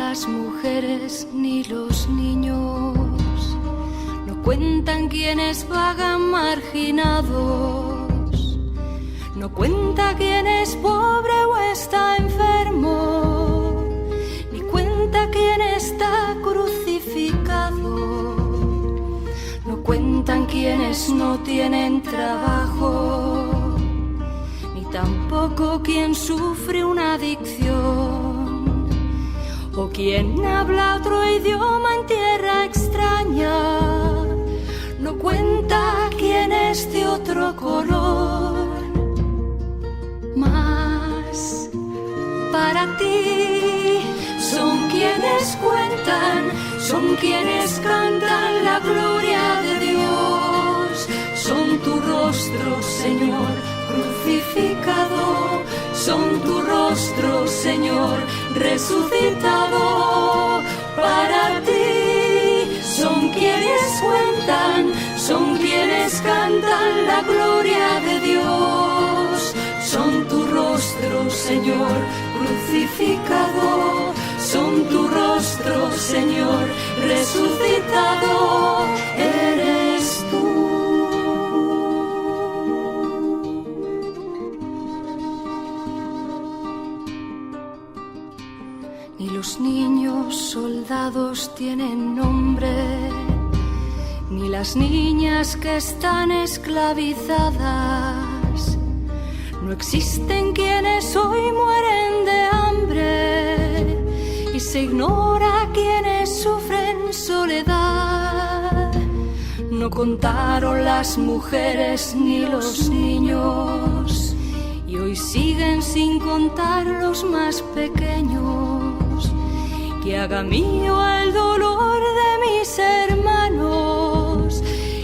las mujeres ni los niños, no cuentan quienes vagan marginados, no cuenta quién es pobre o está enfermo, ni cuenta quién está crucificado, no cuentan quienes no tienen trabajo, ni tampoco quien sufre una adicción, o quien habla otro idioma en tierra extraña, no cuenta quién es de otro color. Mas para ti son quienes cuentan, son quienes cantan la gloria de Dios, son tu rostro, Señor, crucificado, son tu rostro, Señor, resucitado. Para ti son quienes cuentan, son quienes cantan la gloria de Dios, son tu rostro, Señor, crucificado, son tu rostro, Señor, resucitado, eres tú. Ni los niños soldados tienen nombre, ni las niñas que están esclavizadas. No existen quienes hoy mueren de hambre y se ignora quienes sufren soledad. No contaron las mujeres ni los niños y hoy siguen sin contar los más pequeños. Que haga mío el dolor de mis hermanos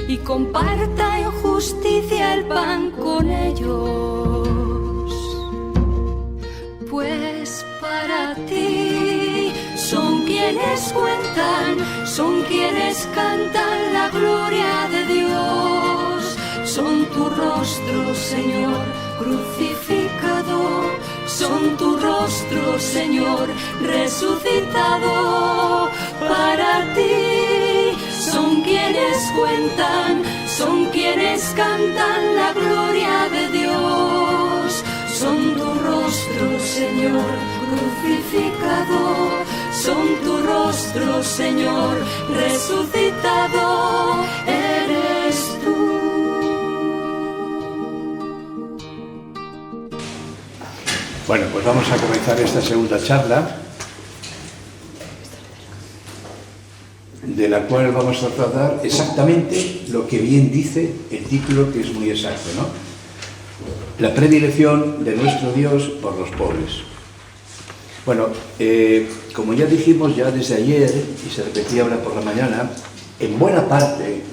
y comparta en justicia el pan con ellos. Pues para ti son quienes cuentan, son quienes cantan la gloria de Dios, son tu rostro, Señor, crucificado, son tu rostro, Señor, resucitado. Para ti son quienes cuentan, son quienes cantan la gloria de Dios, son tu rostro, Señor, crucificado, son tu rostro, Señor, resucitado, eres tú. Bueno, pues vamos a comenzar esta segunda charla, de la cual vamos a tratar exactamente lo que bien dice el título, que es muy exacto, ¿no? La predilección de nuestro Dios por los pobres. Bueno, como ya dijimos ya desde ayer, y se repetía ahora por la mañana, en buena parte,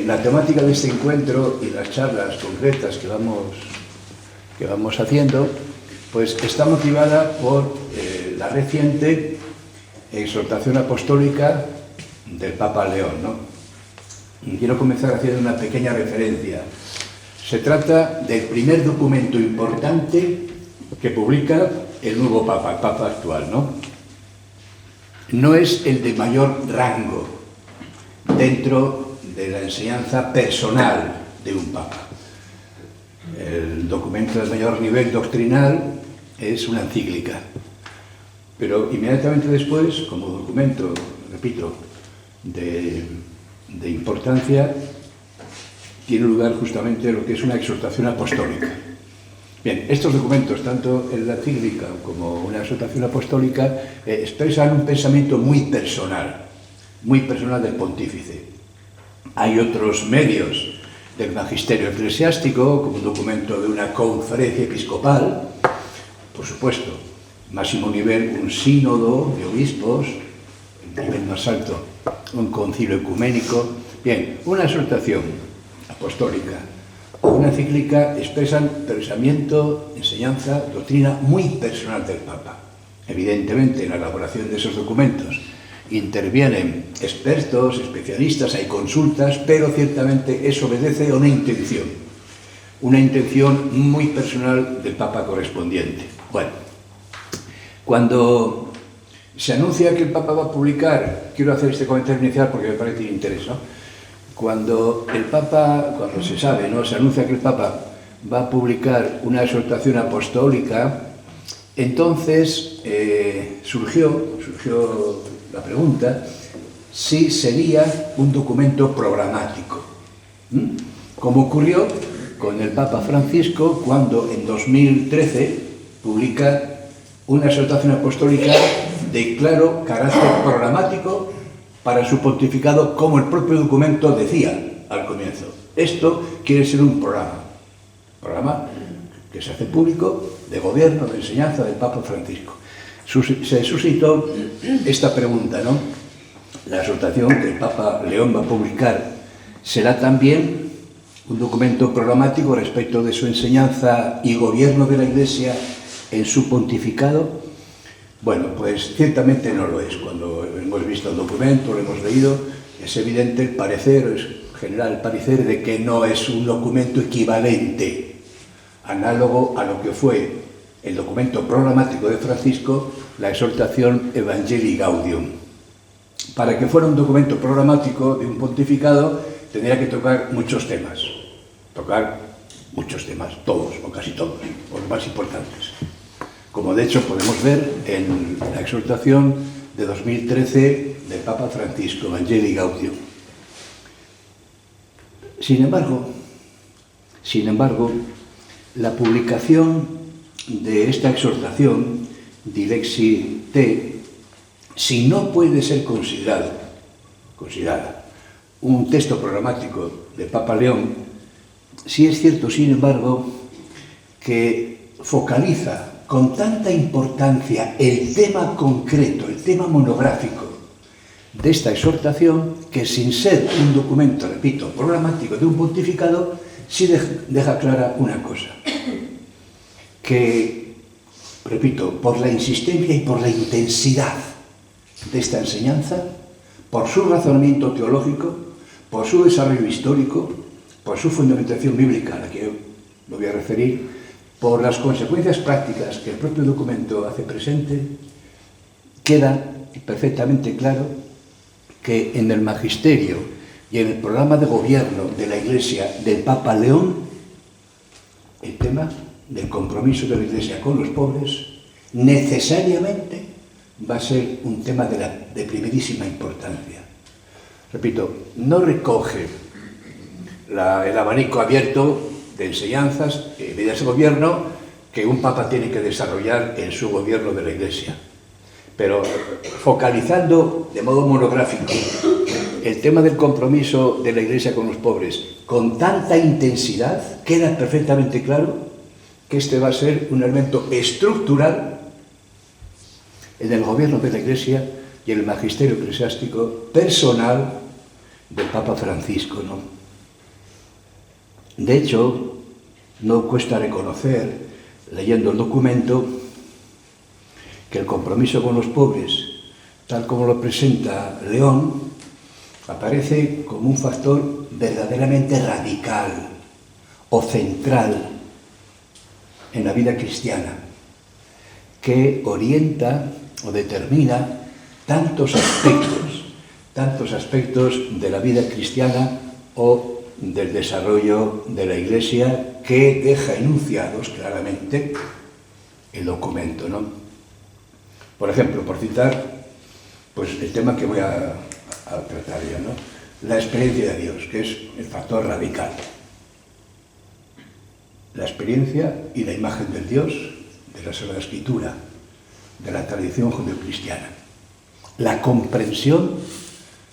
la temática de este encuentro y las charlas concretas que vamos haciendo, pues está motivada por la reciente exhortación apostólica del Papa León, ¿no? Y quiero comenzar haciendo una pequeña referencia. Se trata del primer documento importante que publica el nuevo Papa, el Papa actual, ¿no? No es el de mayor rango dentro de la enseñanza personal de un Papa. El documento de mayor nivel doctrinal es una encíclica, pero inmediatamente después, como documento, repito, de importancia, tiene lugar justamente lo que es una exhortación apostólica. Bien, estos documentos, tanto en la encíclica como una exhortación apostólica, expresan un pensamiento muy personal del pontífice. Hay otros medios del magisterio eclesiástico, como un documento de una conferencia episcopal, por supuesto, máximo nivel, un sínodo de obispos, el nivel más alto, un concilio ecuménico. Bien, una exhortación apostólica o una encíclica expresan pensamiento, enseñanza, doctrina muy personal del Papa. Evidentemente, en la elaboración de esos documentos intervienen expertos, especialistas, hay consultas, pero ciertamente eso obedece a una intención muy personal del Papa correspondiente. Bueno, Cuando se anuncia que el Papa va a publicar, quiero hacer este comentario inicial porque me parece de interés, ¿no? Cuando se sabe, ¿no? Se anuncia que el Papa va a publicar una exhortación apostólica, entonces surgió la pregunta si sería un documento programático, como ocurrió con el Papa Francisco cuando en 2013 publica una exhortación apostólica de claro carácter programático para su pontificado, como el propio documento decía al comienzo. Esto quiere ser un programa que se hace público, de gobierno, de enseñanza del Papa Francisco. Se suscitó esta pregunta, ¿no? La exhortación que el Papa León va a publicar será también un documento programático respecto de su enseñanza y gobierno de la Iglesia en su pontificado. Bueno, pues ciertamente no lo es. Cuando hemos visto el documento, lo hemos leído, es evidente el parecer, es general el parecer de que no es un documento equivalente, análogo a lo que fue el documento programático de Francisco, la exhortación Evangelii Gaudium. Para que fuera un documento programático de un pontificado, tendría que tocar muchos temas, todos o casi todos, los más importantes. Como de hecho podemos ver en la exhortación de 2013 del Papa Francisco, Evangelii Gaudium. Sin embargo, la publicación de esta exhortación, Dilexi Te, si no puede ser considerada un texto programático del Papa León, sí es cierto, sin embargo, que focaliza con tanta importancia el tema concreto, el tema monográfico de esta exhortación, que sin ser un documento, repito, programático de un pontificado, sí deja clara una cosa, que, repito, por la insistencia y por la intensidad de esta enseñanza, por su razonamiento teológico, por su desarrollo histórico, por su fundamentación bíblica, a la que yo me voy a referir, por las consecuencias prácticas que el propio documento hace presente, queda perfectamente claro que en el magisterio y en el programa de gobierno de la Iglesia del Papa León, el tema del compromiso de la Iglesia con los pobres necesariamente va a ser un tema de primerísima importancia. Repito, no recoge el abanico abierto de enseñanzas y medidas de gobierno que un papa tiene que desarrollar en su gobierno de la Iglesia, pero focalizando de modo monográfico el tema del compromiso de la Iglesia con los pobres con tanta intensidad, queda perfectamente claro que este va a ser un elemento estructural en el gobierno de la Iglesia y en el magisterio eclesiástico personal del Papa Francisco, ¿no? De hecho, no cuesta reconocer, leyendo el documento, que el compromiso con los pobres, tal como lo presenta León, aparece como un factor verdaderamente radical o central en la vida cristiana, que orienta o determina tantos aspectos de la vida cristiana o del desarrollo de la Iglesia, que deja enunciados claramente el documento, ¿no? Por ejemplo, por citar pues el tema que voy a tratar yo, ¿no? La experiencia de Dios, que es el factor radical. La experiencia y la imagen del Dios de la Sagrada Escritura, de la tradición judeocristiana. La comprensión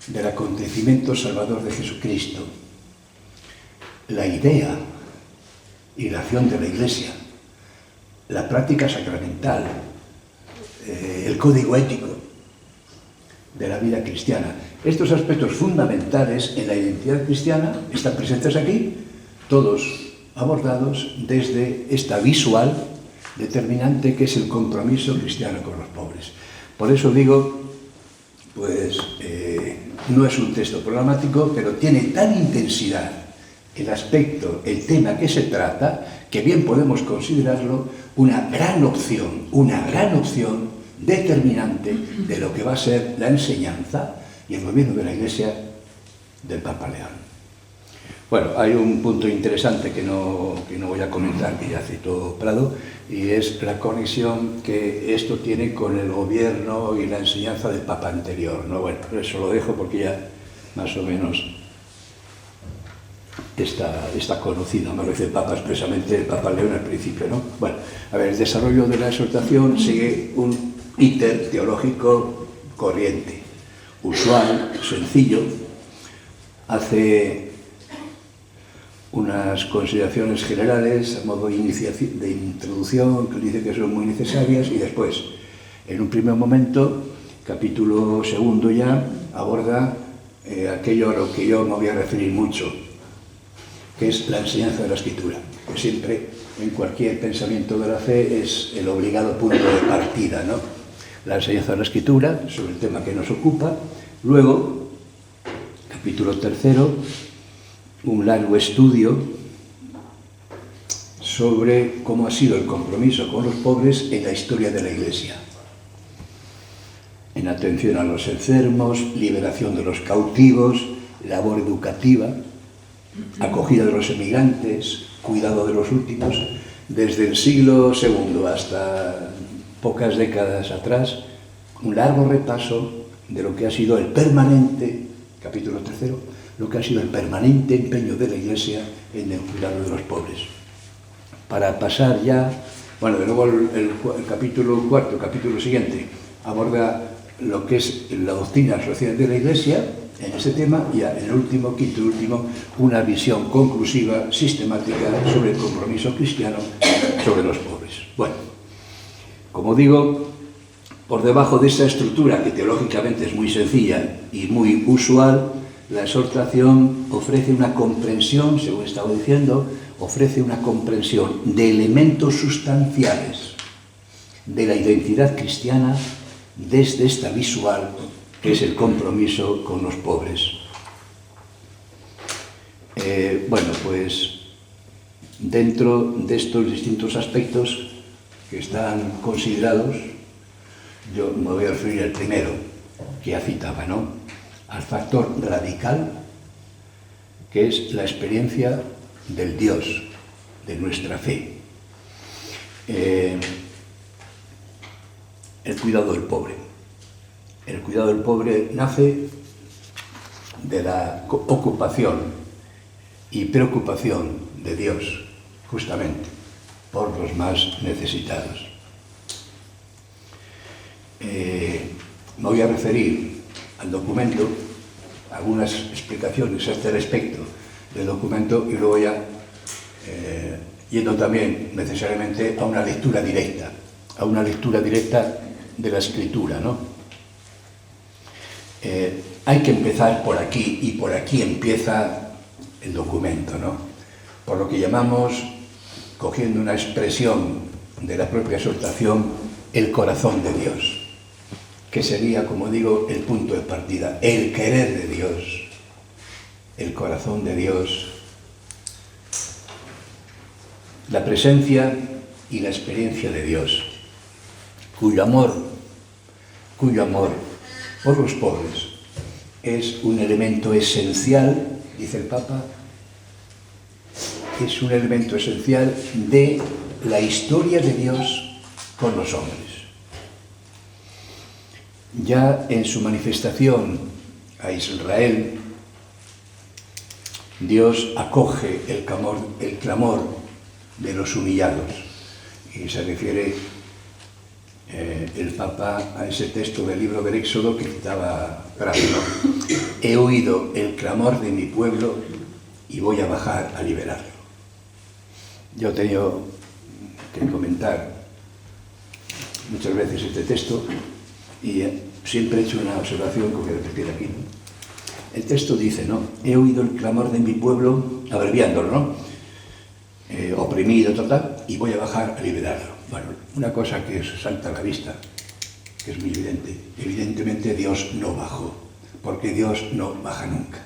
del acontecimiento salvador de Jesucristo. La idea y la acción de la Iglesia. La práctica sacramental. El código ético de la vida cristiana. Estos aspectos fundamentales en la identidad cristiana están presentes aquí, todos abordados desde esta visual determinante que es el compromiso cristiano con los pobres. Por eso digo, pues no es un texto programático, pero tiene tal intensidad el aspecto, el tema que se trata, que bien podemos considerarlo una gran opción determinante de lo que va a ser la enseñanza y el gobierno de la Iglesia del Papa León. Bueno, hay un punto interesante que no voy a comentar, que ya citó Prado, y es la conexión que esto tiene con el gobierno y la enseñanza del Papa anterior, ¿no? Bueno, eso lo dejo porque ya más o menos está conocido, no lo dice el Papa expresamente, el Papa León al principio, ¿no? Bueno, a ver, el desarrollo de la exhortación sigue un íter teológico corriente, usual, sencillo, hace unas consideraciones generales a modo de introducción que dice que son muy necesarias y después, en un primer momento, capítulo segundo ya, aborda aquello a lo que yo me voy a referir mucho, que es la enseñanza de la Escritura, que siempre en cualquier pensamiento de la fe es el obligado punto de partida, ¿no? La enseñanza de la Escritura, sobre el tema que nos ocupa. Luego, capítulo tercero, un largo estudio sobre cómo ha sido el compromiso con los pobres en la historia de la Iglesia. En atención a los enfermos, liberación de los cautivos, labor educativa, acogida de los emigrantes, cuidado de los últimos. Desde el siglo II hasta pocas décadas atrás, un largo repaso de lo que ha sido el permanente, capítulo tercero, lo que ha sido el permanente empeño de la Iglesia en el cuidado de los pobres. Para pasar ya, bueno, de nuevo el capítulo cuarto, el capítulo siguiente, aborda lo que es la doctrina social de la Iglesia en ese tema, y en el último, quinto y último, una visión conclusiva, sistemática sobre el compromiso cristiano sobre los pobres. Bueno, como digo, por debajo de esa estructura que teológicamente es muy sencilla y muy usual, la exhortación ofrece una comprensión, según estaba diciendo, ofrece una comprensión de elementos sustanciales de la identidad cristiana desde esta visual, que es el compromiso con los pobres. Bueno, pues dentro de estos distintos aspectos que están considerados, yo me voy a referir al primero, que ya citaba, ¿no? Al factor radical, que es la experiencia del Dios, de nuestra fe. El cuidado del pobre. El cuidado del pobre nace de la ocupación y preocupación de Dios, justamente, por los más necesitados. Me voy a referir al documento, algunas explicaciones a este respecto del documento, y luego ya yendo también necesariamente a una lectura directa de la Escritura, ¿no? Hay que empezar por aquí, y por aquí empieza el documento, ¿no? Por lo que llamamos, cogiendo una expresión de la propia exhortación, el corazón de Dios, que sería, como digo, el punto de partida, el querer de Dios, el corazón de Dios, la presencia y la experiencia de Dios, cuyo amor por los pobres es un elemento esencial, dice el Papa, es un elemento esencial de la historia de Dios con los hombres. Ya en su manifestación a Israel, Dios acoge el clamor de los humillados, y se refiere el Papa a ese texto del libro del Éxodo que citaba Prado, ¿no? He oído el clamor de mi pueblo y voy a bajar a liberarlo. Yo he tenido que comentar muchas veces este texto y siempre he hecho una observación que voy a repetir aquí, ¿no? El texto dice, ¿no? He oído el clamor de mi pueblo, abreviándolo, ¿no? Oprimido, total, y voy a bajar a liberarlo. Bueno, una cosa que salta a la vista, que es muy evidente. Evidentemente Dios no bajó, porque Dios no baja nunca.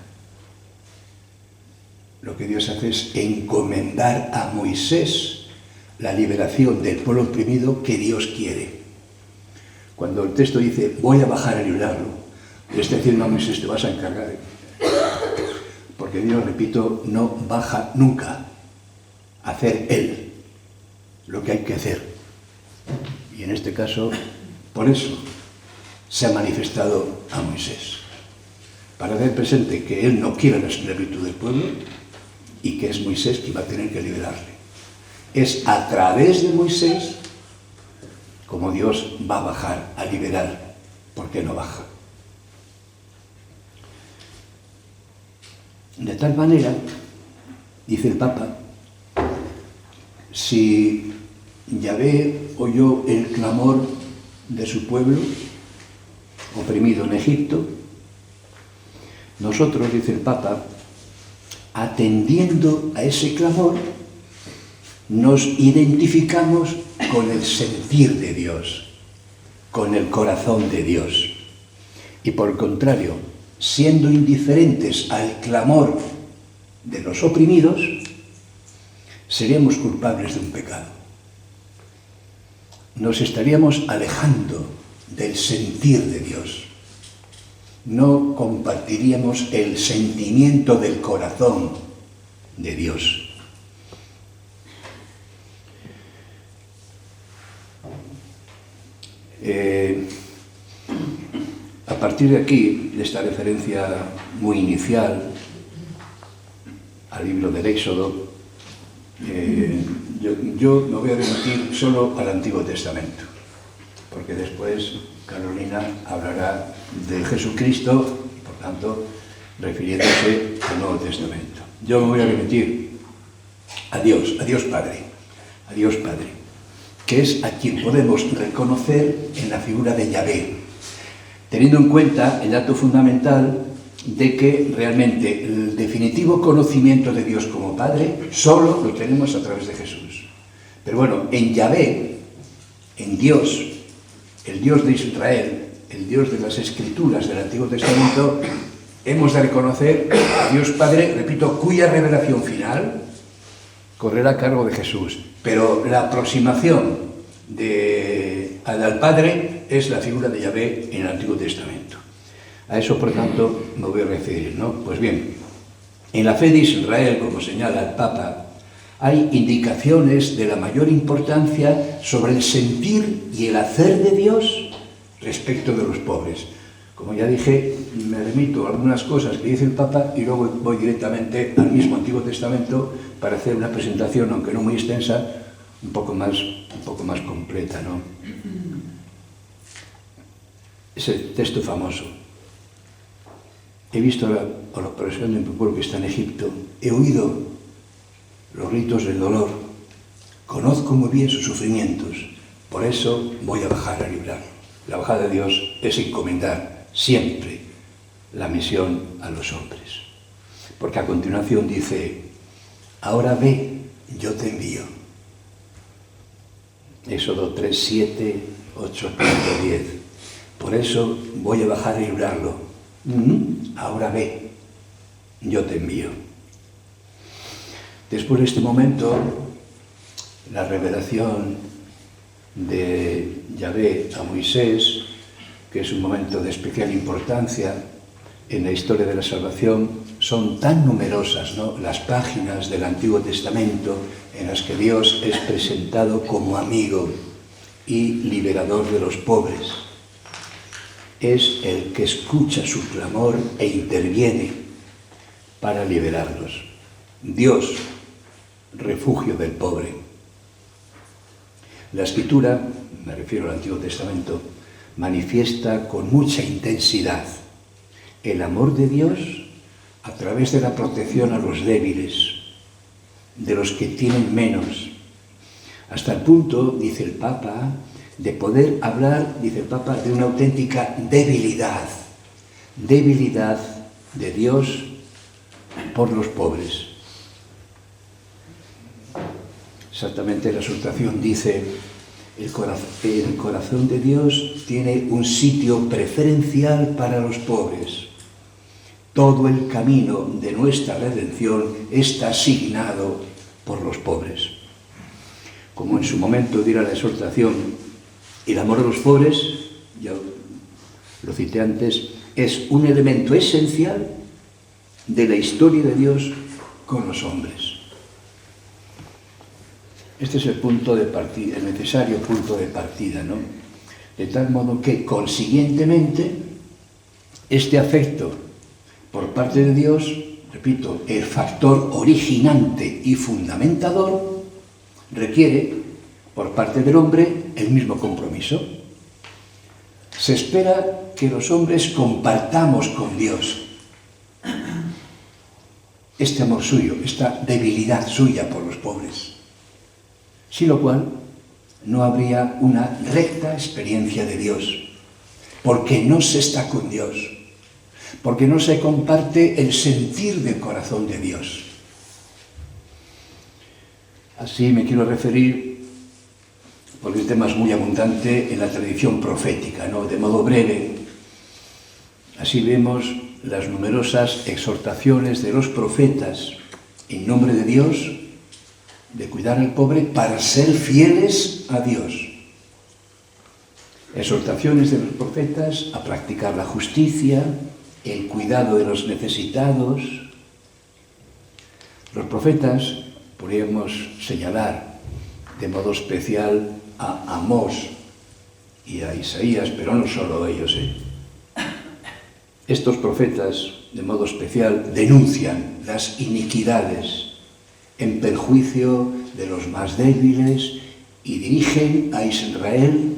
Lo que Dios hace es encomendar a Moisés la liberación del pueblo oprimido que Dios quiere. Cuando el texto dice, voy a bajar a librarlo, le está diciendo a Moisés, te vas a encargar. Porque Dios, repito, no baja nunca a hacer Él lo que hay que hacer. Y en este caso, por eso se ha manifestado a Moisés, para hacer presente que Él no quiere la esclavitud del pueblo y que es Moisés quien va a tener que liberarle. Es a través de Moisés como Dios va a bajar a liberar, porque no baja. De tal manera, dice el Papa, si Yahvé oyó el clamor de su pueblo oprimido en Egipto, nosotros, dice el Papa, atendiendo a ese clamor, nos identificamos con el sentir de Dios, con el corazón de Dios. Y por el contrario, siendo indiferentes al clamor de los oprimidos, seríamos culpables de un pecado. Nos estaríamos alejando del sentir de Dios. No compartiríamos el sentimiento del corazón de Dios. A partir de aquí, de esta referencia muy inicial al libro del Éxodo, yo me voy a remitir solo al Antiguo Testamento, porque después Carolina hablará de Jesucristo, y por tanto, refiriéndose al Nuevo Testamento. Yo me voy a remitir a Dios Padre, que es a quien podemos reconocer en la figura de Yahvé, teniendo en cuenta el dato fundamental de que realmente el definitivo conocimiento de Dios como Padre solo lo tenemos a través de Jesús. Pero bueno, en Yahvé, en Dios, el Dios de Israel, el Dios de las Escrituras del Antiguo Testamento, hemos de reconocer a Dios Padre, repito, cuya revelación final correrá a cargo de Jesús. Pero la aproximación al Padre es la figura de Yahvé en el Antiguo Testamento. A eso, por tanto, me voy a referir, ¿no? Pues bien, en la fe de Israel, como señala el Papa, hay indicaciones de la mayor importancia sobre el sentir y el hacer de Dios respecto de los pobres. Como ya dije, me remito a algunas cosas que dice el Papa y luego voy directamente al mismo Antiguo Testamento para hacer una presentación, aunque no muy extensa, un poco más completa, ¿no? Ese texto famoso. He visto a la opresión de mi pueblo que está en Egipto. He oído los gritos del dolor. Conozco muy bien sus sufrimientos. Por eso voy a bajar a librarlo. La bajada de Dios es encomendar siempre la misión a los hombres. Porque a continuación dice, ahora ve, yo te envío. Éxodo 3, 7, 8, 10. Por eso voy a bajar a librarlo. Ahora ve, yo te envío. Después de este momento, la revelación de Yahvé a Moisés, que es un momento de especial importancia en la historia de la salvación, son tan numerosas, ¿no?, las páginas del Antiguo Testamento en las que Dios es presentado como amigo y liberador de los pobres. Es el que escucha su clamor e interviene para liberarlos. Dios, refugio del pobre. La Escritura, me refiero al Antiguo Testamento, manifiesta con mucha intensidad el amor de Dios a través de la protección a los débiles, de los que tienen menos, hasta el punto, dice el Papa, de poder hablar, dice el Papa, de una auténtica debilidad de Dios por los pobres. Exactamente la exhortación dice, el corazón de Dios tiene un sitio preferencial para los pobres. Todo el camino de nuestra redención está asignado por los pobres. Como en su momento dirá la exhortación, el amor a los pobres lo cité antes, es un elemento esencial de la historia de Dios con los hombres. Este es el punto de partida, el necesario punto de partida, ¿no? De tal modo que, consiguientemente, este afecto por parte de Dios, repito, el factor originante y fundamentador, requiere, por parte del hombre, el mismo compromiso. Se espera que los hombres compartamos con Dios este amor suyo, esta debilidad suya por los pobres, sin lo cual no habría una recta experiencia de Dios, porque no se está con Dios, porque no se comparte el sentir del corazón de Dios. Así me quiero referir, porque el tema es muy abundante en la tradición profética, ¿no? De modo breve. Así vemos las numerosas exhortaciones de los profetas en nombre de Dios, de cuidar al pobre para ser fieles a Dios. Exhortaciones de los profetas a practicar la justicia, el cuidado de los necesitados. Los profetas, podríamos señalar de modo especial a Amós y a Isaías, pero no solo ellos. Estos profetas, de modo especial, denuncian las iniquidades en perjuicio de los más débiles y dirigen a Israel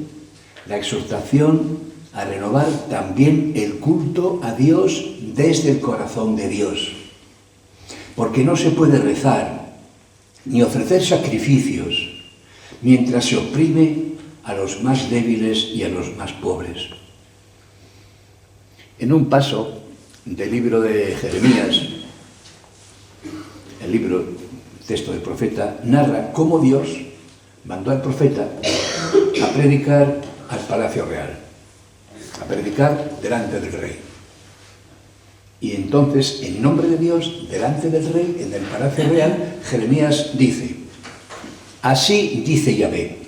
la exhortación a renovar también el culto a Dios desde el corazón de Dios. Porque no se puede rezar ni ofrecer sacrificios mientras se oprime a los más débiles y a los más pobres. En un paso del libro de Jeremías, el libro, texto del profeta, narra cómo Dios mandó al profeta a predicar al palacio real, a predicar delante del rey. Y entonces, en nombre de Dios, delante del rey, en el palacio real, Jeremías dice: así dice Yahvé,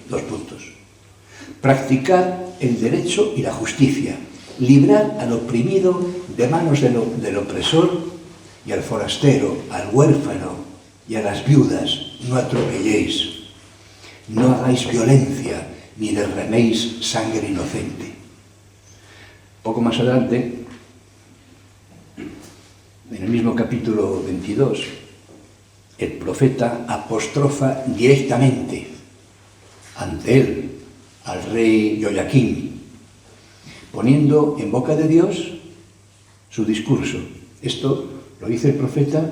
practicar el derecho y la justicia, librar al oprimido de manos del opresor y al forastero, al huérfano y a las viudas, no atropelléis, no hagáis violencia ni derraméis sangre inocente. Poco más adelante, en el mismo capítulo 22, el profeta apostrofa directamente ante él al rey Joaquín, poniendo en boca de Dios su discurso. Esto lo dice el profeta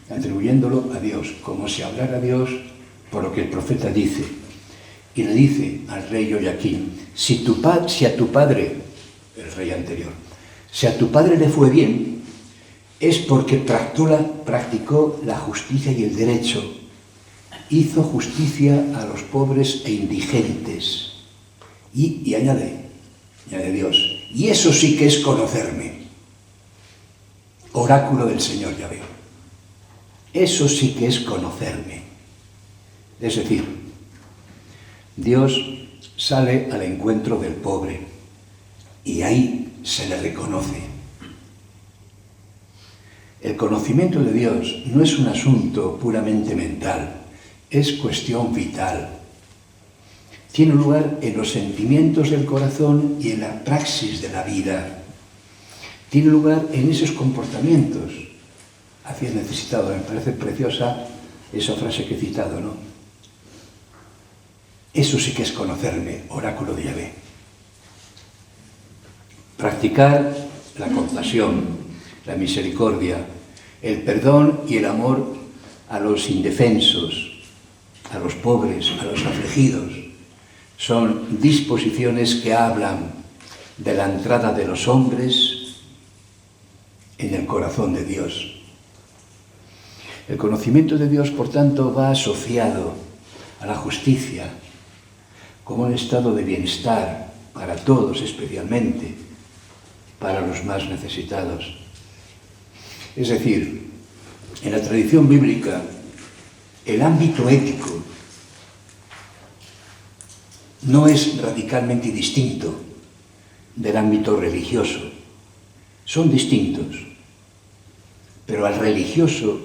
atribuyéndolo a Dios, como si hablara a Dios por lo que el profeta dice. Y le dice al rey Joaquín: si a tu padre, el rey anterior, si a tu padre le fue bien, es porque practicó la justicia y el derecho, hizo justicia a los pobres e indigentes. Y añade Dios, y eso sí que es conocerme, oráculo del Señor Yahvé. Eso sí que es conocerme. Es decir, Dios sale al encuentro del pobre y ahí se le reconoce. El conocimiento de Dios no es un asunto puramente mental, es cuestión vital. Tiene lugar en los sentimientos del corazón y en la praxis de la vida. Tiene lugar en esos comportamientos. Hacia el necesitado, me parece preciosa esa frase que he citado, ¿no? Eso sí que es conocerme, oráculo de Yahvé. Practicar la compasión, la misericordia, el perdón y el amor a los indefensos, a los pobres, a los afligidos, son disposiciones que hablan de la entrada de los hombres en el corazón de Dios. El conocimiento de Dios, por tanto, va asociado a la justicia como un estado de bienestar para todos, especialmente para los más necesitados. Es decir, en la tradición bíblica, el ámbito ético no es radicalmente distinto del ámbito religioso. Son distintos, pero al religioso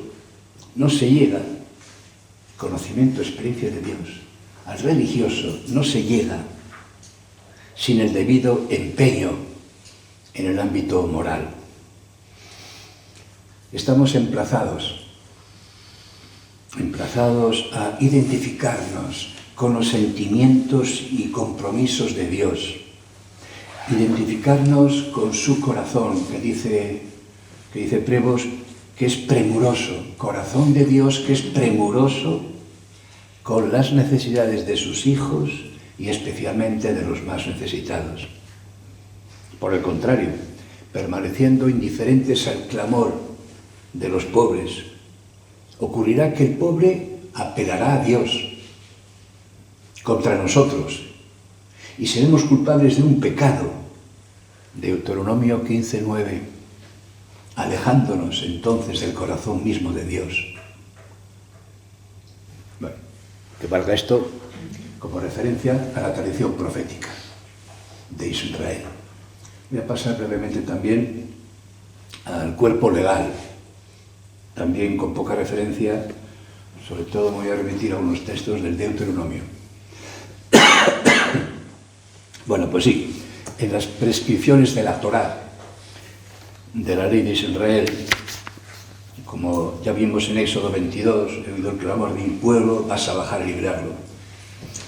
no se llega, conocimiento, experiencia de Dios, al religioso no se llega sin el debido empeño en el ámbito moral. Estamos emplazados a identificarnos con los sentimientos y compromisos de Dios, identificarnos con su corazón, que dice Prevost, que es premuroso, corazón de Dios que es premuroso con las necesidades de sus hijos y especialmente de los más necesitados. Por el contrario, permaneciendo indiferentes al clamor de los pobres, ocurrirá que el pobre apelará a Dios contra nosotros y seremos culpables de un pecado. Deuteronomio 15:9, alejándonos entonces del corazón mismo de Dios. Bueno, que valga esto como referencia a la tradición profética de Israel. Voy a pasar brevemente también al cuerpo legal, también con poca referencia, sobre todo me voy a remitir a unos textos del Deuteronomio. Bueno, pues sí, en las prescripciones de la Torá, de la ley de Israel, como ya vimos en Éxodo 22, he oído el clamor de mi pueblo, vas a bajar a librarlo.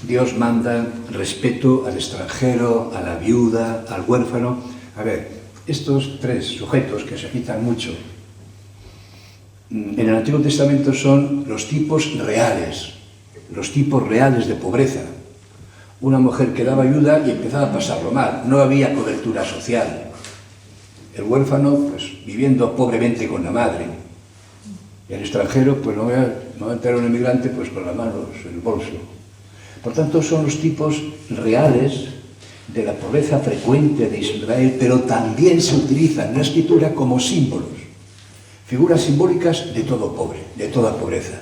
Dios manda respeto al extranjero, a la viuda, al huérfano. A ver, estos tres sujetos que se citan mucho en el Antiguo Testamento son los tipos reales de pobreza. Una mujer que daba ayuda y empezaba a pasarlo mal, no había cobertura social. El huérfano, pues viviendo pobremente con la madre. Y el extranjero, pues no va a entrar un emigrante pues con las manos en el bolso. Por tanto, son los tipos reales de la pobreza frecuente de Israel, pero también se utilizan en la Escritura como símbolos, figuras simbólicas de todo pobre, de toda pobreza.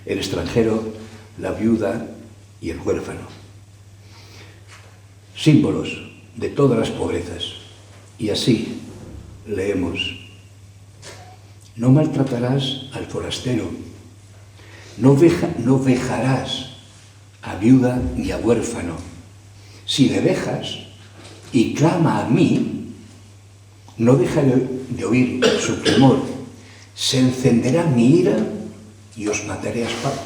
El extranjero, la viuda y el huérfano. Símbolos de todas las pobrezas. Y así leemos: no maltratarás al forastero, no vejarás a viuda ni a huérfano. Si le vejas y clama a mí, no deja de oír su clamor. Se encenderá mi ira y os mataré a espada.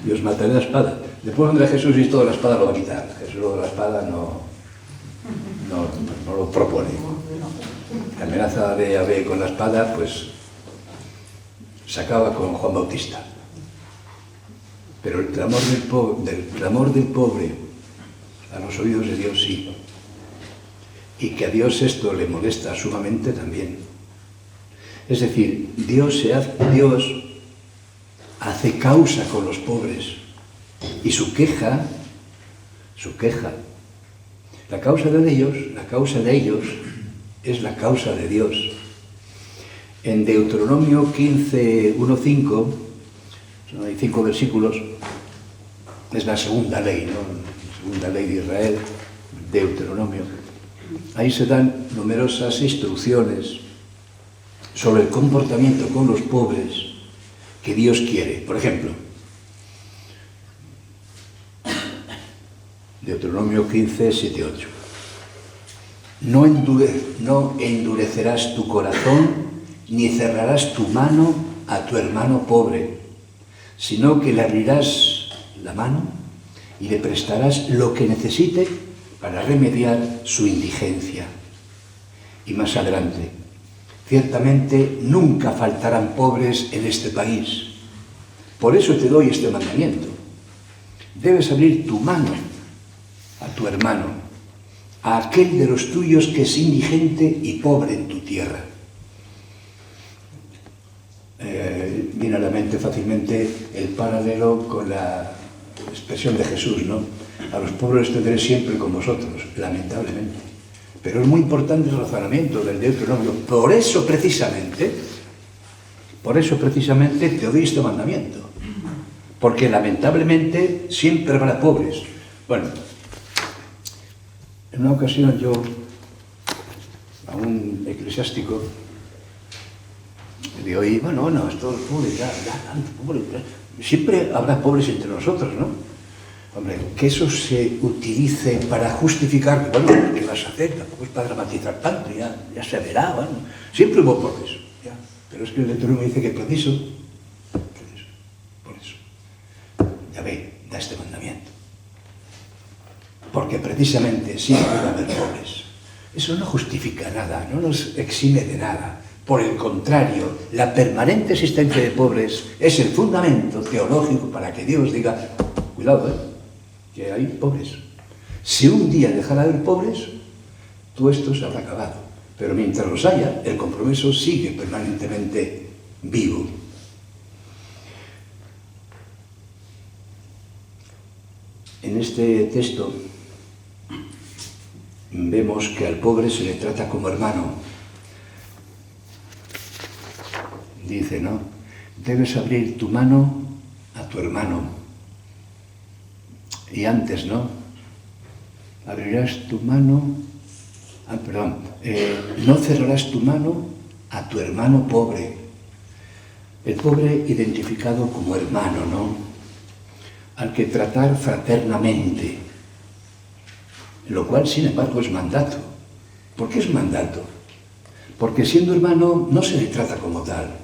Y os mataré a espada. Después vendrá Jesús y toda la espada lo va a quitar. Jesús lo de la espada no lo propone. La amenaza de Yahvé con la espada, pues, se acaba con Juan Bautista. Pero el clamor del pobre a los oídos de Dios sí. Y que a Dios esto le molesta sumamente también. Es decir, Dios hace causa con los pobres. Y su queja, la causa de ellos es la causa de Dios. En Deuteronomio 15:1-5, hay 5 versículos, es la segunda ley, ¿no? La segunda ley de Israel, Deuteronomio. Ahí se dan numerosas instrucciones sobre el comportamiento con los pobres que Dios quiere. Por ejemplo, Deuteronomio 15:7-8. No endurecerás tu corazón ni cerrarás tu mano a tu hermano pobre, sino que le abrirás la mano y le prestarás lo que necesite para remediar su indigencia. Y más adelante: ciertamente nunca faltarán pobres en este país. Por eso te doy este mandamiento. Debes abrir tu mano a tu hermano, a aquel de los tuyos que es indigente y pobre en tu tierra. Viene a la mente fácilmente el paralelo con la expresión de Jesús, ¿no? A los pobres tendré siempre con vosotros, lamentablemente. Pero es muy importante el razonamiento del Deuteronomio. Por eso precisamente te doy este mandamiento. Porque lamentablemente siempre habrá pobres. Bueno, En una ocasión yo, a un eclesiástico, le oí, bueno, esto es pobre, pobre. Siempre habrá pobres entre nosotros, ¿no? Hombre, que eso se utilice para justificar, bueno, ¿qué vas a hacer? Tampoco es para dramatizar tanto, ya se verá, bueno. Siempre hubo pobres, ya. Pero es que el Deuteronomio me dice que por eso, Yahvé da este mandamiento. Porque precisamente siempre va a haber pobres. Eso no justifica nada, no nos exime de nada. Por el contrario, la permanente existencia de pobres es el fundamento teológico para que Dios diga, cuidado, que hay pobres. Si un día dejara de haber pobres, todo esto se habrá acabado. Pero mientras los haya, el compromiso sigue permanentemente vivo. En este texto vemos que al pobre se le trata como hermano. Dice, ¿no? Debes abrir tu mano a tu hermano. Y antes, ¿no? Abrirás tu mano... no cerrarás tu mano a tu hermano pobre. El pobre identificado como hermano, ¿no? Al que tratar fraternamente. Lo cual, sin embargo, es mandato. ¿Por qué es mandato? Porque siendo hermano no se le trata como tal.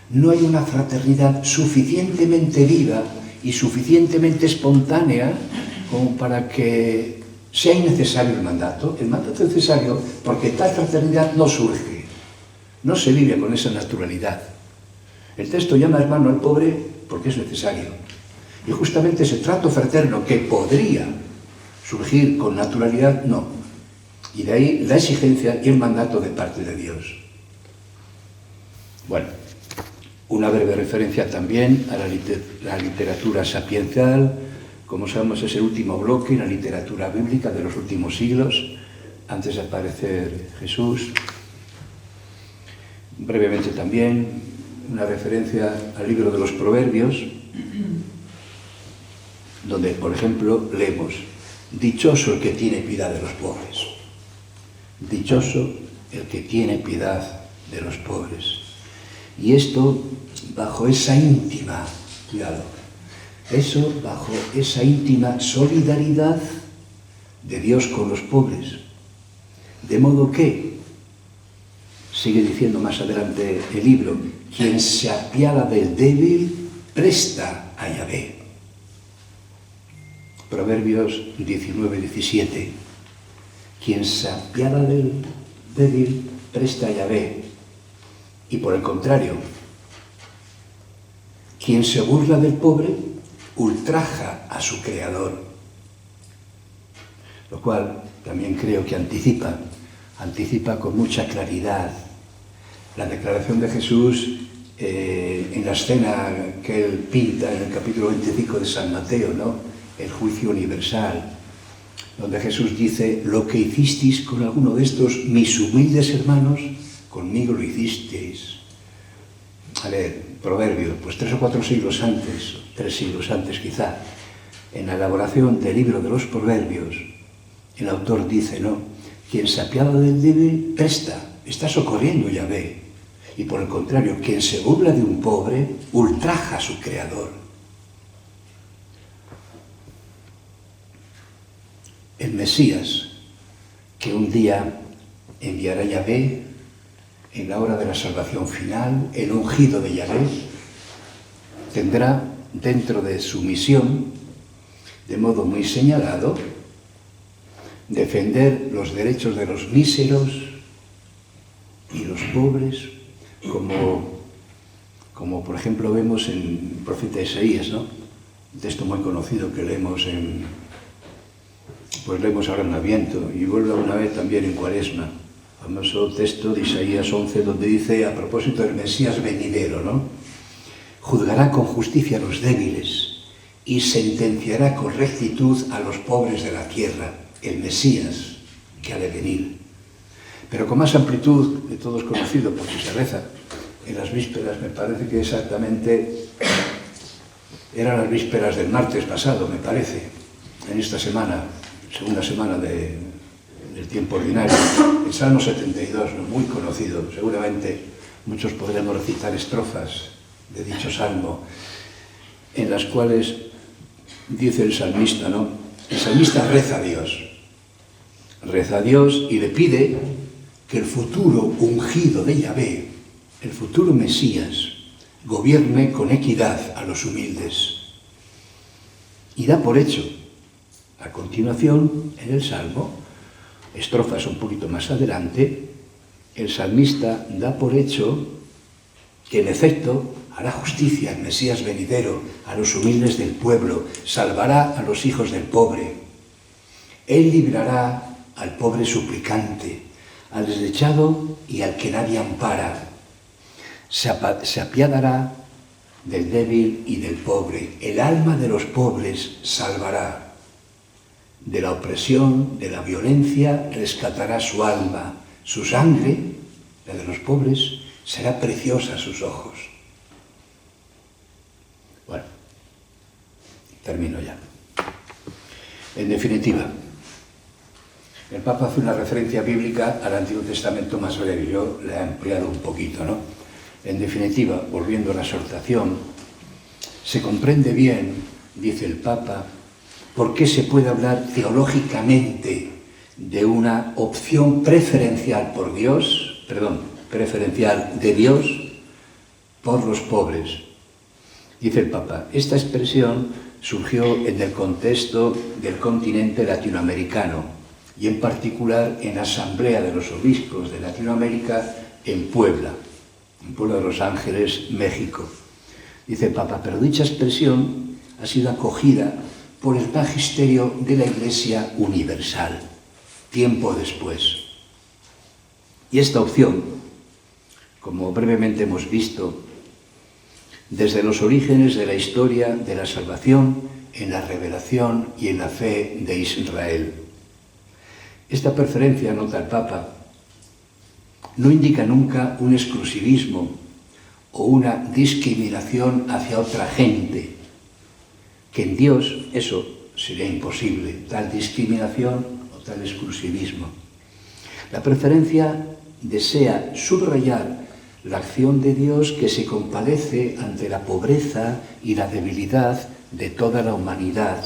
No hay una fraternidad suficientemente viva y suficientemente espontánea como para que sea innecesario el mandato. El mandato es necesario porque tal fraternidad no surge, no se vive con esa naturalidad. El texto llama hermano al pobre porque es necesario. Y justamente ese trato fraterno que podría surgir con naturalidad, no. Y de ahí la exigencia y el mandato de parte de Dios. Bueno, una breve referencia también a la literatura sapiencial. Como sabemos, es el último bloque en la literatura bíblica de los últimos siglos, antes de aparecer Jesús. Brevemente también, una referencia al libro de los Proverbios, donde, por ejemplo, leemos: dichoso el que tiene piedad de los pobres. Dichoso el que tiene piedad de los pobres. Y esto bajo esa íntima, cuidado, eso bajo esa íntima solidaridad de Dios con los pobres. De modo que, sigue diciendo más adelante el libro, quien se apiada del débil, presta a Yahvé. Proverbios 19-17. Quien se apiada del débil, presta a Yahvé. Y por el contrario, quien se burla del pobre, ultraja a su Creador. Lo cual también creo que anticipa con mucha claridad la declaración de Jesús en la escena que él pinta en el capítulo 25 de San Mateo, ¿no? El juicio universal, donde Jesús dice: lo que hicisteis con alguno de estos mis humildes hermanos, conmigo lo hicisteis. A ver, Proverbios, pues 3 o 4 siglos antes, 3 siglos antes quizá, en la elaboración del libro de los Proverbios, el autor dice, ¿no? Quien se apiada del débil, presta, está socorriendo Yahvé. Y por el contrario, quien se burla de un pobre, ultraja a su Creador. El Mesías, que un día enviará Yahvé en la hora de la salvación final, el ungido de Yahvé, tendrá dentro de su misión, de modo muy señalado, defender los derechos de los míseros y los pobres, como por ejemplo vemos en el profeta Isaías, ¿no? Un texto muy conocido que leemos ahora en Adviento, y vuelve una vez también en Cuaresma, famoso texto de Isaías 11, donde dice, a propósito del Mesías venidero, ¿no? Juzgará con justicia a los débiles y sentenciará con rectitud a los pobres de la tierra, el Mesías que ha de venir. Pero con más amplitud, de todos conocido, porque se reza en las vísperas, me parece que exactamente eran las vísperas del martes pasado, me parece, en esta semana, segunda semana de el tiempo ordinario. El Salmo 72, ¿no? Muy conocido, seguramente muchos podremos recitar estrofas de dicho salmo, en las cuales dice el salmista, ¿no? El salmista reza a Dios y le pide que el futuro ungido de Yahvé, el futuro Mesías, gobierne con equidad a los humildes. Y da por hecho, a continuación, en el Salmo, estrofas un poquito más adelante, el salmista da por hecho que en efecto hará justicia al Mesías venidero, a los humildes del pueblo, salvará a los hijos del pobre. Él librará al pobre suplicante, al desdichado y al que nadie ampara. Se apiadará del débil y del pobre. El alma de los pobres salvará. De la opresión, de la violencia, rescatará su alma. Su sangre, la de los pobres, será preciosa a sus ojos. Bueno, termino ya. En definitiva, el Papa hace una referencia bíblica al Antiguo Testamento más breve. Yo la he ampliado un poquito, ¿no? En definitiva, volviendo a la exhortación, se comprende bien, dice el Papa, por qué se puede hablar teológicamente de una opción preferencial de Dios por los pobres. Dice el Papa, esta expresión surgió en el contexto del continente latinoamericano y en particular en la Asamblea de los Obispos de Latinoamérica en Puebla de Los Ángeles, México. Dice el Papa, pero dicha expresión ha sido acogida por el magisterio de la Iglesia Universal, tiempo después. Y esta opción, como brevemente hemos visto, desde los orígenes de la historia de la salvación, en la revelación y en la fe de Israel. Esta preferencia, nota el Papa, no indica nunca un exclusivismo o una discriminación hacia otra gente, que en Dios eso sería imposible, tal discriminación o tal exclusivismo. La preferencia desea subrayar la acción de Dios que se compadece ante la pobreza y la debilidad de toda la humanidad,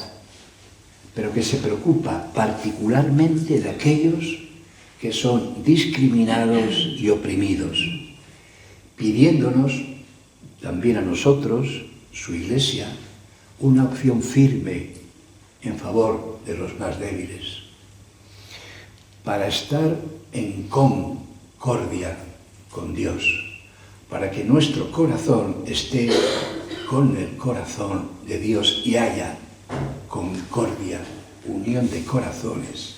pero que se preocupa particularmente de aquellos que son discriminados y oprimidos, pidiéndonos también a nosotros, su Iglesia, una opción firme en favor de los más débiles, para estar en concordia con Dios, para que nuestro corazón esté con el corazón de Dios y haya concordia, unión de corazones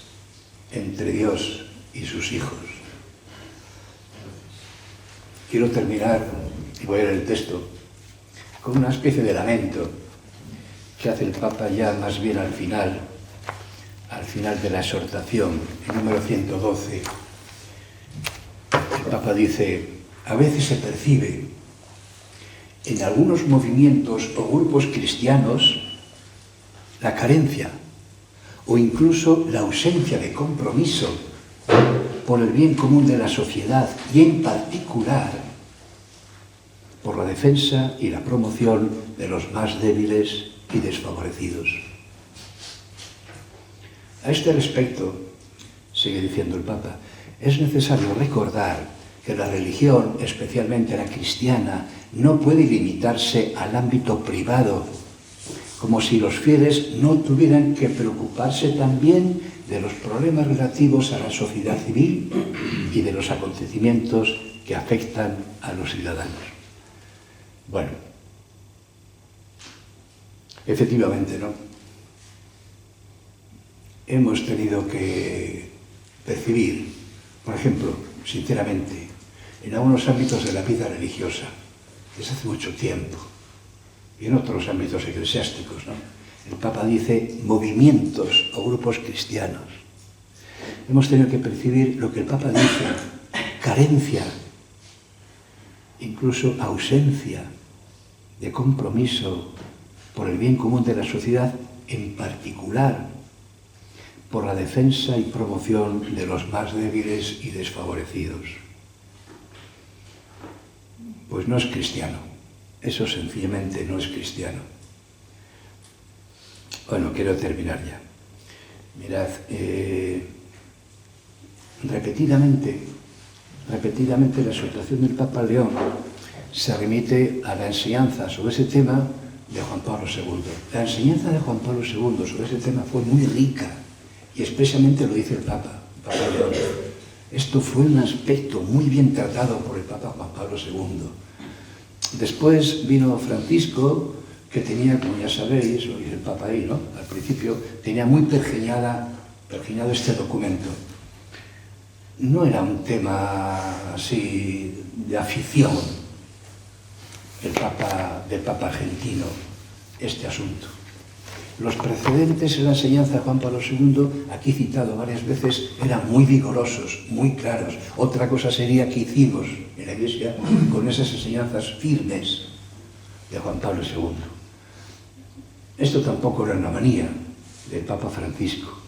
entre Dios y sus hijos. Quiero terminar, y voy a leer el texto, con una especie de lamento que hace el Papa ya más bien al final de la exhortación, el número 112. El Papa dice, a veces se percibe en algunos movimientos o grupos cristianos la carencia o incluso la ausencia de compromiso por el bien común de la sociedad y en particular por la defensa y la promoción de los más débiles y desfavorecidos. A este respecto, sigue diciendo el Papa, es necesario recordar que la religión, especialmente la cristiana, no puede limitarse al ámbito privado, como si los fieles no tuvieran que preocuparse también de los problemas relativos a la sociedad civil y de los acontecimientos que afectan a los ciudadanos. Bueno, efectivamente, ¿no? Hemos tenido que percibir, por ejemplo, sinceramente, en algunos ámbitos de la vida religiosa, desde hace mucho tiempo, y en otros ámbitos eclesiásticos, ¿no? El Papa dice movimientos o grupos cristianos. Hemos tenido que percibir lo que el Papa dice, carencia, incluso ausencia de compromiso por el bien común de la sociedad en particular, por la defensa y promoción de los más débiles y desfavorecidos. Pues no es cristiano. Eso sencillamente no es cristiano. Bueno, quiero terminar ya. Mirad, repetidamente la exhortación del Papa León se remite a la enseñanza sobre ese tema de Juan Pablo II. La enseñanza de Juan Pablo II sobre ese tema fue muy rica y expresamente lo dice el Papa León. Esto fue un aspecto muy bien tratado por el Papa Juan Pablo II. Después vino Francisco, que tenía, como ya sabéis, lo dice el Papa ahí, ¿no? Al principio tenía muy pergeñado este documento. No era un tema así de afición del Papa argentino, este asunto. Los precedentes en la enseñanza de Juan Pablo II, aquí citado varias veces, eran muy vigorosos, muy claros. Otra cosa sería que hicimos en la Iglesia con esas enseñanzas firmes de Juan Pablo II. Esto tampoco era una manía del Papa Francisco.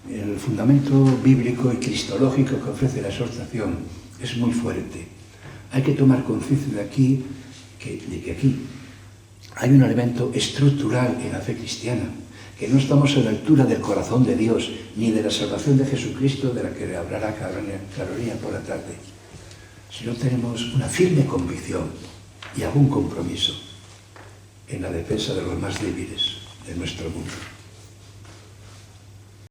El fundamento bíblico y cristológico que ofrece la exhortación es muy fuerte. Hay que tomar conciencia de que aquí hay un elemento estructural en la fe cristiana, que no estamos a la altura del corazón de Dios, ni de la salvación de Jesucristo, de la que hablará Carolina por la tarde, sino tenemos una firme convicción y algún compromiso en la defensa de los más débiles de nuestro mundo.